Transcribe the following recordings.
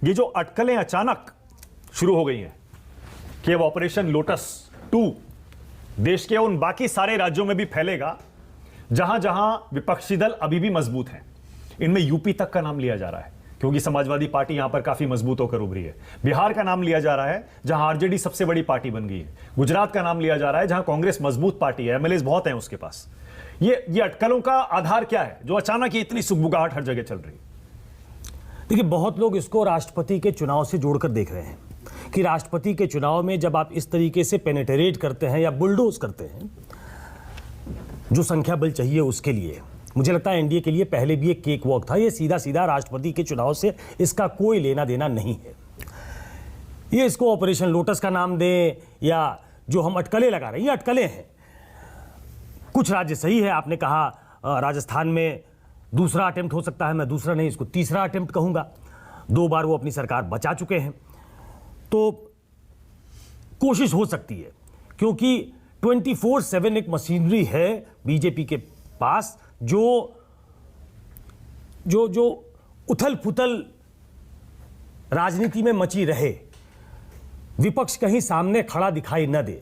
ये जो अटकलें अचानक शुरू हो गई हैं कि अब ऑपरेशन लोटस 2 देश के उन बाकी सारे राज्यों में भी फैलेगा जहां जहां विपक्षी दल अभी भी मजबूत हैं। इनमें यूपी तक का नाम लिया जा रहा है क्योंकि समाजवादी पार्टी यहां पर काफी मजबूत होकर उभरी है। बिहार का नाम लिया जा रहा है जहां आरजेडी सबसे बड़ी पार्टी बन गई है। गुजरात का नाम लिया जा रहा है जहां कांग्रेस मजबूत पार्टी है, एमएलए बहुत हैं उसके पास। ये अटकलों का आधार क्या है जो अचानक ये इतनी सुगबुगाहट हर जगह चल रही है? देखिए, बहुत लोग इसको राष्ट्रपति के चुनाव से जोड़कर देख रहे हैं कि राष्ट्रपति के चुनाव में जब आप इस तरीके से पेनिट्रेट करते हैं या बुलडोज करते हैं, जो संख्या बल चाहिए उसके लिए, मुझे लगता है एनडीए के लिए पहले भी एक केक वॉक था। ये सीधा सीधा राष्ट्रपति के चुनाव से इसका कोई लेना देना नहीं है। ये इसको ऑपरेशन लोटस का नाम दें या जो हम अटकलें लगा रहे हैं, ये अटकलें हैं। कुछ राज्य सही है, आपने कहा राजस्थान में दूसरा अटेम्प्ट हो सकता है, मैं दूसरा नहीं इसको तीसरा अटेम्प्ट कहूंगा। 2 बार वो अपनी सरकार बचा चुके हैं, तो कोशिश हो सकती है क्योंकि 24/7 एक मशीनरी है बीजेपी के पास जो जो जो उथल पुथल राजनीति में मची रहे, विपक्ष कहीं सामने खड़ा दिखाई न दे।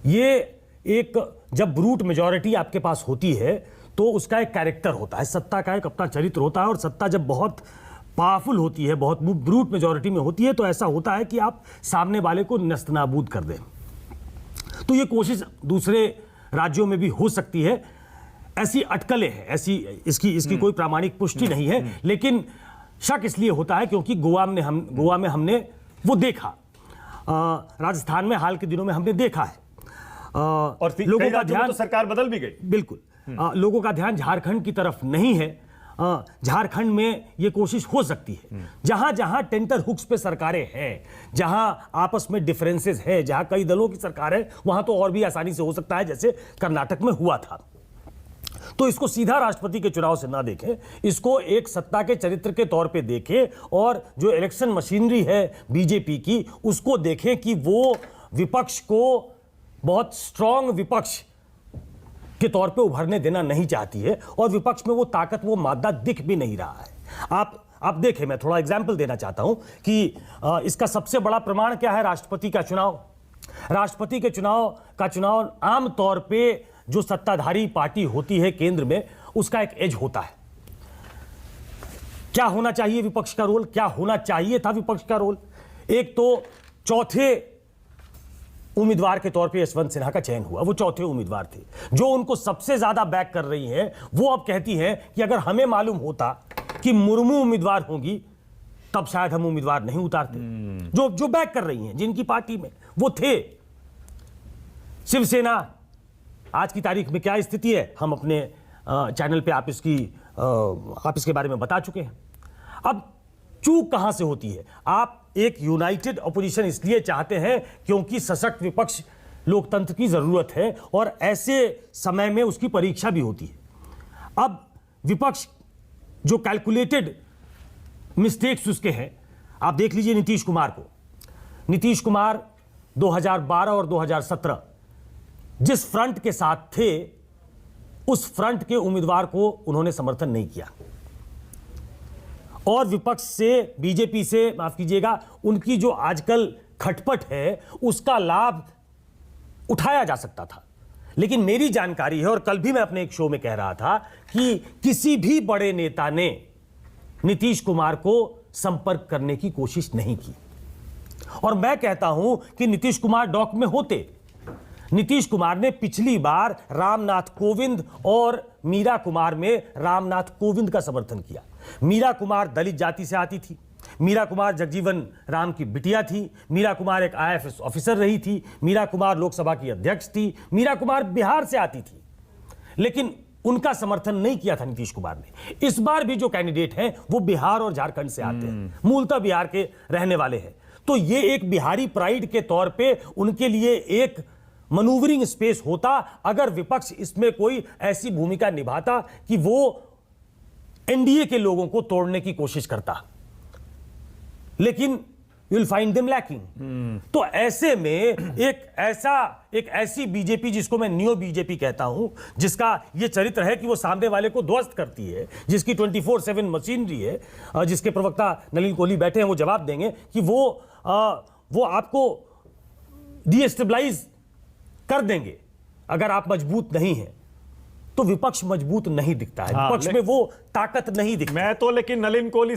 ये एक जब ब्रूट मेजॉरिटी आपके पास होती है तो उसका एक कैरेक्टर होता है, सत्ता का एक अपना चरित्र होता है। और सत्ता जब बहुत पावरफुल होती है, बहुत ब्रूट मेजॉरिटी में होती है, तो ऐसा होता है कि आप सामने वाले को नस्तनाबूद कर दें। तो ये कोशिश दूसरे राज्यों में भी हो सकती है। ऐसी अटकलें हैं, ऐसी इसकी कोई प्रामाणिक पुष्टि नहीं है, लेकिन शक इसलिए होता है क्योंकि गोवा में हमने वो देखा, राजस्थान में हाल के दिनों में हमने देखा है। और लोगों का ध्यान, तो सरकार बदल भी गई, बिल्कुल। लोगों का ध्यान झारखंड की तरफ नहीं है। झारखंड में यह कोशिश हो सकती है, जहां जहां टेंटर हुक्स पे सरकारें हैं, जहां आपस में डिफरेंसेस है, जहां कई दलों की सरकार है, वहां तो और भी आसानी से हो सकता है, जैसे कर्नाटक में हुआ था। तो इसको सीधा राष्ट्रपति के चुनाव से ना देखें, इसको एक सत्ता के चरित्र के तौर पे देखें और जो इलेक्शन मशीनरी है बीजेपी की उसको देखें कि वो विपक्ष को बहुत स्ट्रांग विपक्ष के तौर पे उभरने देना नहीं चाहती है और विपक्ष में वो ताकत, वो मादा दिख भी नहीं रहा है। आप देखें, मैं थोड़ा एग्जाम्पल देना चाहता हूं कि इसका सबसे बड़ा प्रमाण क्या है, राष्ट्रपति का चुनाव। राष्ट्रपति के चुनाव आम तौर पे जो सत्ताधारी पार्टी होती है केंद्र में, उसका एक एज होता है। क्या होना चाहिए विपक्ष का रोल, क्या होना चाहिए था विपक्ष का रोल? एक तो चौथे उम्मीदवार के तौर पे यशवंत सिन्हा का चयन हुआ, वो चौथे उम्मीदवार थे जो उनको सबसे ज्यादा बैक कर रही हैं। वो अब कहती हैं कि अगर हमें मालूम होता कि मुर्मू उम्मीदवार होंगी तब शायद हम उम्मीदवार नहीं उतारते। जो बैक कर रही हैं, जिनकी पार्टी में वो थे। शिवसेना आज की तारीख में क्या स्थिति है, हम अपने चैनल पे आप इसके बारे में बता चुके हैं। अब चूक कहां से होती है? आप एक यूनाइटेड अपोजिशन इसलिए चाहते हैं क्योंकि सशक्त विपक्ष लोकतंत्र की जरूरत है और ऐसे समय में उसकी परीक्षा भी होती है। अब विपक्ष जो कैलकुलेटेड मिस्टेक्स उसके हैं, आप देख लीजिए नीतीश कुमार को। नीतीश कुमार 2012 और 2017 जिस फ्रंट के साथ थे, उस फ्रंट के उम्मीदवार को उन्होंने समर्थन नहीं किया और विपक्ष से, बीजेपी से, माफ कीजिएगा, उनकी जो आजकल खटपट है उसका लाभ उठाया जा सकता था। लेकिन मेरी जानकारी है, और कल भी मैं अपने एक शो में कह रहा था, कि किसी भी बड़े नेता ने नीतीश कुमार को संपर्क करने की कोशिश नहीं की। और मैं कहता हूं कि नीतीश कुमार डॉक में होते। नीतीश कुमार ने पिछली बार रामनाथ कोविंद और मीरा कुमार में रामनाथ कोविंद का समर्थन किया। मीरा कुमार दलित जाति से आती थी, मीरा कुमार जगजीवन राम की बिटिया थी, मीरा कुमार एक आईएएस ऑफिसर रही थी, मीरा कुमार लोकसभा की अध्यक्ष थी, मीरा कुमार बिहार से आती थी, लेकिन उनका समर्थन नहीं किया था नीतीश कुमार ने। इस बार भी जो कैंडिडेट हैं वो बिहार और झारखंड से आते हैं, मूलतः बिहार के रहने वाले हैं। तो ये एक बिहारी प्राइड के तौर पे उनके लिए एक मनूवरिंग स्पेस होता अगर विपक्ष इसमें कोई ऐसी भूमिका निभाता कि वो एनडीए के लोगों को तोड़ने की कोशिश करता। लेकिन you will find them lacking. तो ऐसे में एक ऐसी बीजेपी जिसको मैं नियो बीजेपी कहता हूं, जिसका ये चरित्र है कि वो सामने वाले को ध्वस्त करती है, जिसकी 24/7 मशीनरी है, जिसके प्रवक्ता नलिन कोहली बैठे हैं, वो जवाब देंगे कि वो आपको डीएस्टेबलाइज कर देंगे अगर आप मजबूत नहीं हैं। तो विपक्ष मजबूत नहीं दिखता है, विपक्ष में वो ताकत नहीं दिखती। मैं तो लेकिन नलिन कोहली